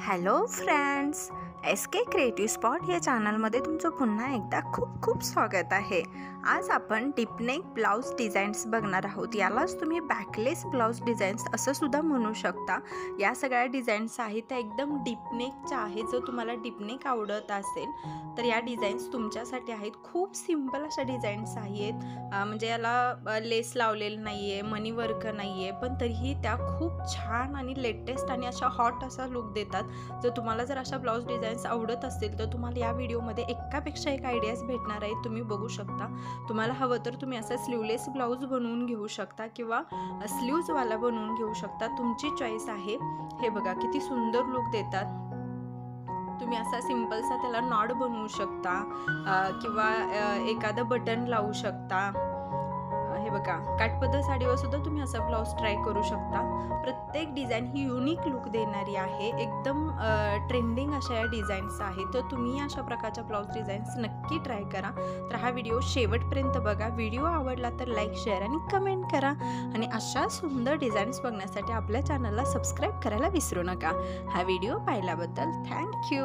Hello friends, S के creative spot या चॅनलमध्ये तुमचं पुन्हा एकदा खूप खूप स्वागत आहे। आज आपण डीपनेक ब्लाउज डिझाईन्स बघणार आहोत। यालाच तुम्ही बॅकलेस ब्लाउज डिझाईन्स असं सुद्धा म्हणू शकता। या सगळ्या डिझाईन्स आहेत त्या एकदम डीपनेकच्या आहेत। जर तुम्हाला डीपनेक आवडत असेल तर या डिझाईन्स तुमच्यासाठी आहेत। खूप सिंपल अशा डिझाईन्स आहेत, म्हणजे याला लेस लावलेलं नाही आहे, मनी वर्क नाही आहे, पण तरीही त्या खूप छान आणि लेटेस्ट आणि अशा हॉट असा लुक देतात। जर तुम्हाला अशा ब्लाउज डिझाईन्स आवडत असतील तर तुम्हाला या व्हिडिओमध्ये एकापेक्षा एक आयडियाज भेटणार आहेत। तुम्ही बघू शकता। तुम्हाला हवं तर तुम्ही असा स्लीवलेस ब्लाउज बनवून घेऊ शकता किंवा स्लीव्जवाला बनवून घेऊ शकता, तुमची चॉईस आहे। हे बघा किती सुंदर लुक देतात। तुम्ही असा सिंपलसा त्याला नॉट बनवू शकता किंवा एखादं बटन लावू शकता। हे बघा काठपदर साडीवर सुद्धा तुम्ही असा ब्लाउज ट्राय करू शकता। प्रत्येक डिझाईन ही युनिक लुक देणारी आहे। एकदम ट्रेंडिंग अशा या डिझाईन्स आहेत। तर तुम्ही अशा प्रकारच्या ब्लाउज डिझाईन्स नक्की ट्राय करा। तर हा व्हिडिओ शेवटपर्यंत बघा। व्हिडिओ आवडला तर लाईक, शेअर आणि कमेंट करा आणि अशा सुंदर डिझाईन्स बघण्यासाठी आपल्या चॅनलला सबस्क्राईब करायला विसरू नका। हा व्हिडिओ पाहिल्याबद्दल थँक्यू।